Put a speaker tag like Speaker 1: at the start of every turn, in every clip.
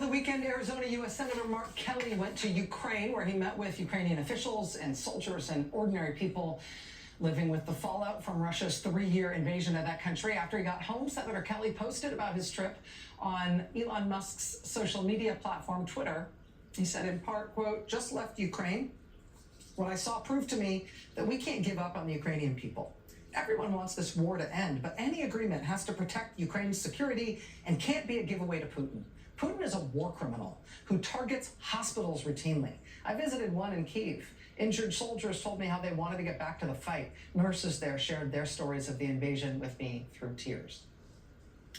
Speaker 1: the weekend, Arizona U.S. Senator Mark Kelly went to Ukraine, where he met with Ukrainian officials and soldiers and ordinary people living with the fallout from Russia's 3-year invasion of that country. After he got home, Senator Kelly posted about his trip on Elon Musk's social media platform, Twitter. He said in part, quote, "Just left Ukraine. What I saw proved to me that we can't give up on the Ukrainian people. Everyone wants this war to end, but any agreement has to protect Ukraine's security and can't be a giveaway to Putin. Putin is a war criminal who targets hospitals routinely. I visited one in Kyiv. Injured soldiers told me how they wanted to get back to the fight. Nurses there shared their stories of the invasion with me through tears."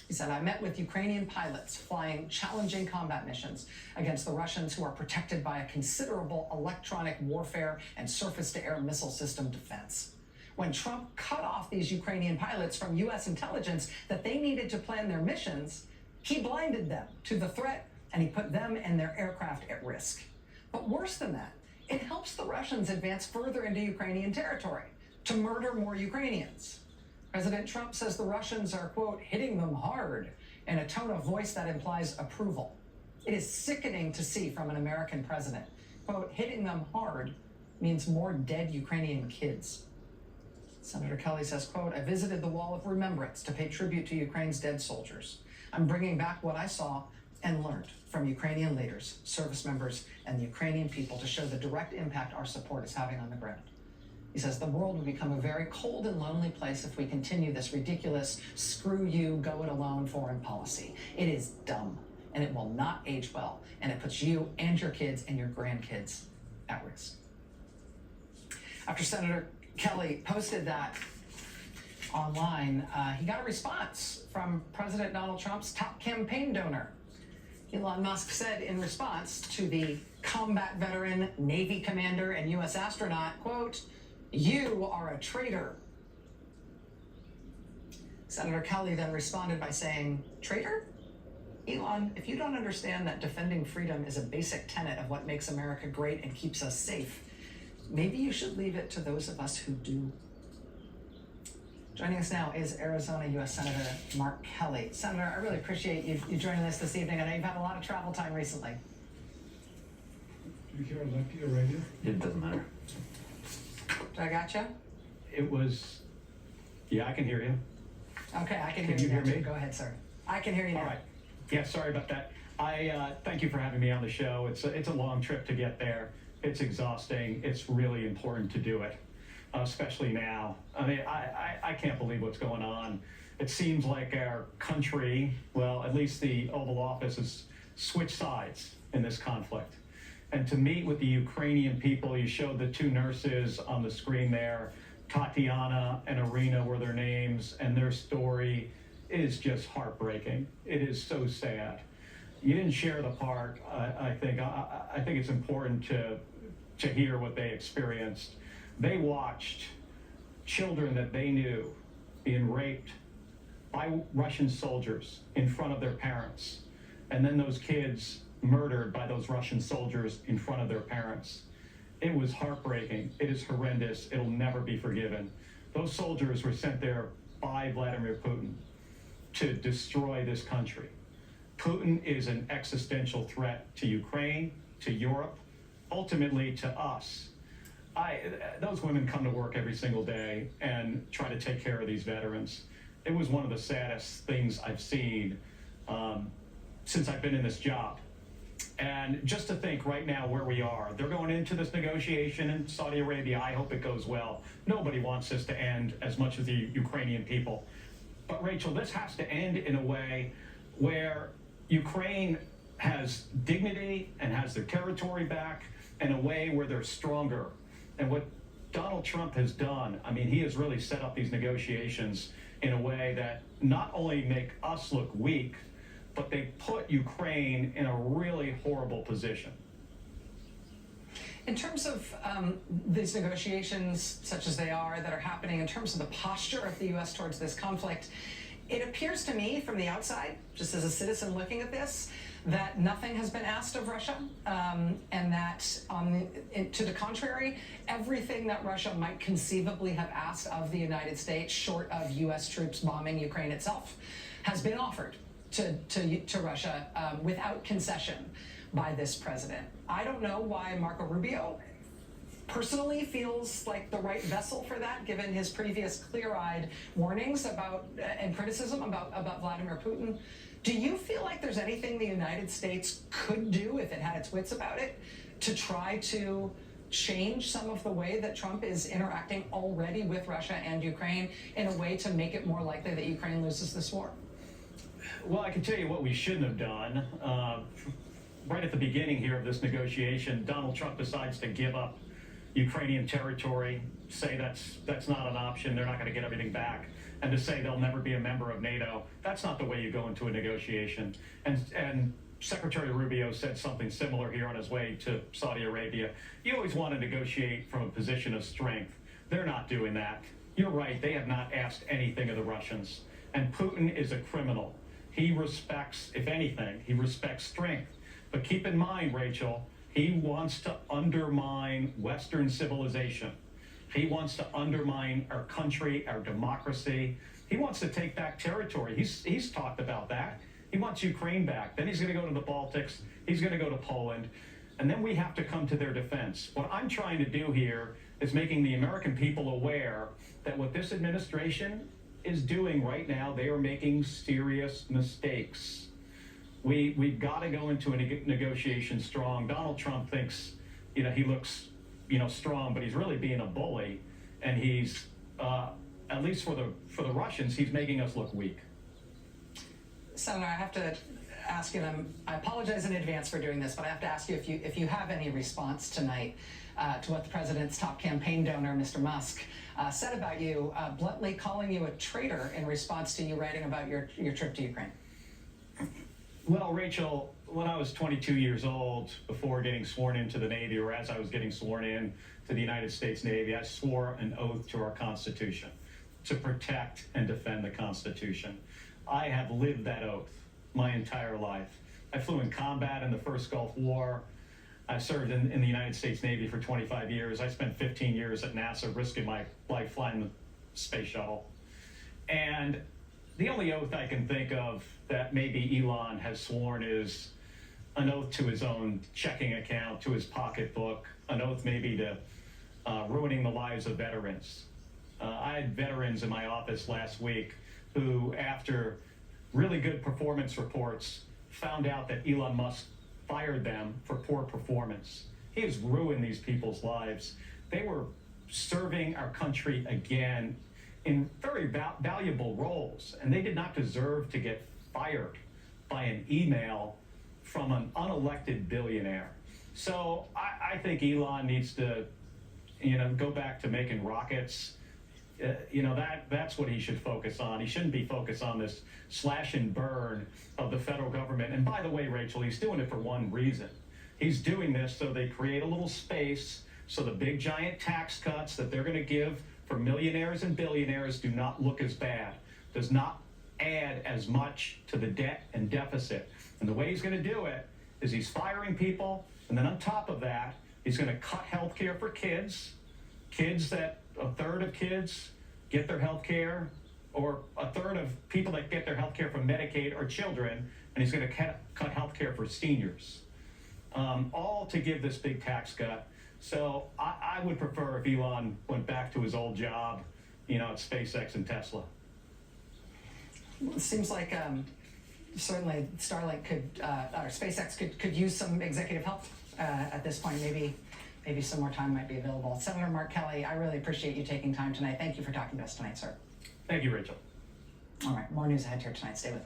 Speaker 1: He said, "I met with Ukrainian pilots flying challenging combat missions against the Russians, who are protected by a considerable electronic warfare and surface-to-air missile system defense. When Trump cut off these Ukrainian pilots from U.S. intelligence that they needed to plan their missions, he blinded them to the threat, and he put them and their aircraft at risk. But worse than that, it helps the Russians advance further into Ukrainian territory to murder more Ukrainians. President Trump says the Russians are, quote, hitting them hard in a tone of voice that implies approval. It is sickening to see from an American president. Quote, hitting them hard means more dead Ukrainian kids." Senator Kelly says, quote, "I visited the Wall of Remembrance to pay tribute to Ukraine's dead soldiers. I'm bringing back what I saw and learned from Ukrainian leaders, service members, and the Ukrainian people to show the direct impact our support is having on the ground." He says the world will become a very cold and lonely place if we continue this ridiculous, screw you, go it alone foreign policy. It is dumb, and it will not age well, and it puts you and your kids and your grandkids at risk. After Senator Kelly posted that online, he got a response from President Donald Trump's top campaign donor. Elon Musk said in response to the combat veteran, Navy commander, and U.S. astronaut, quote, "You are a traitor." Senator Kelly then responded by saying, "Traitor? Elon, if you don't understand that defending freedom is a basic tenet of what makes America great and keeps us safe, maybe you should leave it to those of us who do." Joining us now is Arizona U.S. Senator Mark Kelly. Senator, I really appreciate you joining us this evening. I know you've had a lot of travel time recently.
Speaker 2: Do you hear a lefty or radio?
Speaker 3: It doesn't matter.
Speaker 1: I got you?
Speaker 3: It was, yeah, I can hear you.
Speaker 1: Okay, I can hear
Speaker 3: Can you
Speaker 1: you now,
Speaker 3: hear me?
Speaker 1: too. Go ahead, sir. I can hear you now.
Speaker 3: All right. Yeah, sorry about that. I thank you for having me on the show. It's a long trip to get there. It's exhausting. It's really important to do it, especially now. I mean, I can't believe what's going on. It seems like our country, well, at least the Oval Office, has switched sides in this conflict. And to meet with the Ukrainian people, you showed the two nurses on the screen there, Tatiana and Irina were their names, and their story is just heartbreaking. It is so sad. You didn't share the part. I think it's important to hear what they experienced. They watched children that they knew being raped by Russian soldiers in front of their parents, and then those kids murdered by those Russian soldiers in front of their parents. It was heartbreaking. It is horrendous. It'll never be forgiven. Those soldiers were sent there by Vladimir Putin to destroy this country. Putin is an existential threat to Ukraine, to Europe, ultimately to us. Those women come to work every single day and try to take care of these veterans. It was one of the saddest things I've seen since I've been in this job. And just to think right now where we are, they're going into this negotiation in Saudi Arabia. I hope it goes well. Nobody wants this to end, as much as the Ukrainian people. But Rachel, this has to end in a way where Ukraine has dignity and has their territory back, in a way where they're stronger. And what Donald Trump has done, I mean, he has really set up these negotiations in a way that not only make us look weak, but they put Ukraine in a really horrible position.
Speaker 1: In terms of these negotiations, such as they are, that are happening, in terms of the posture of the U.S. towards this conflict, it appears to me from the outside, just as a citizen looking at this, that nothing has been asked of Russia, and that to the contrary, everything that Russia might conceivably have asked of the United States, short of U.S. troops bombing Ukraine itself, has been offered. to Russia without concession by this president. I don't know why Marco Rubio personally feels like the right vessel for that, given his previous clear-eyed warnings about and criticism about Vladimir Putin. Do you feel like there's anything the United States could do, if it had its wits about it, to try to change some of the way that Trump is interacting already with Russia and Ukraine in a way to make it more likely that Ukraine loses this war?
Speaker 3: Well, I can tell you what we shouldn't have done. Right at the beginning here of this negotiation, Donald Trump decides to give up Ukrainian territory, say that's not an option, they're not going to get everything back, and to say they'll never be a member of NATO. That's not the way you go into a negotiation. And Secretary Rubio said something similar here on his way to Saudi Arabia. You always want to negotiate from a position of strength. They're not doing that. You're right, they have not asked anything of the Russians. And Putin is a criminal. He respects, if anything, he respects strength. But keep in mind, Rachel, he wants to undermine Western civilization. He wants to undermine our country, our democracy. He wants to take back territory. He's talked about that. He wants Ukraine back. Then he's going to go to the Baltics. He's going to go to Poland. And then we have to come to their defense. What I'm trying to do here is making the American people aware that what this administration is doing right now, they are making serious mistakes. We've got to go into a negotiation strong. Donald Trump thinks, he looks, strong, but he's really being a bully. And he's, at least for the Russians, he's making us look weak.
Speaker 1: Senator, I have to ask you, and I apologize in advance for doing this, but I have to ask you if you have any response tonight to what the president's top campaign donor, Mr. Musk, said about you, bluntly calling you a traitor in response to you writing about your trip to Ukraine.
Speaker 3: Well, Rachel, when I was 22 years old, before getting sworn into the Navy, or as I was getting sworn in to the United States Navy, I swore an oath to our Constitution to protect and defend the Constitution. I have lived that oath my entire life. I flew in combat in the first Gulf War. I served in the United States Navy for 25 years. I spent 15 years at NASA risking my life flying the space shuttle. And the only oath I can think of that maybe Elon has sworn is an oath to his own checking account, to his pocketbook, an oath maybe to ruining the lives of veterans. I had veterans in my office last week who, after really good performance reports, found out that Elon Musk fired them for poor performance. He has ruined these people's lives. They were serving our country again in very valuable roles, and they did not deserve to get fired by an email from an unelected billionaire. So I think Elon needs to, go back to making rockets. That's what he should focus on. He shouldn't be focused on this slash and burn of the federal government. And by the way, Rachel, he's doing it for one reason. He's doing this so they create a little space so the big giant tax cuts that they're going to give for millionaires and billionaires do not look as bad, does not add as much to the debt and deficit. And the way he's going to do it is he's firing people, and then on top of that, he's going to cut health care for kids that a third of kids get their health care, or a third of people that get their health care from Medicaid are children, and he's going to cut health care for seniors, all to give this big tax cut. So I would prefer if Elon went back to his old job, at SpaceX and Tesla.
Speaker 1: Well, it seems like certainly Starlink or SpaceX could use some executive help at this point. Maybe some more time might be available. Senator Mark Kelly, I really appreciate you taking time tonight. Thank you for talking to us tonight, sir.
Speaker 3: Thank you, Rachel.
Speaker 1: All right, more news ahead here tonight. Stay with us.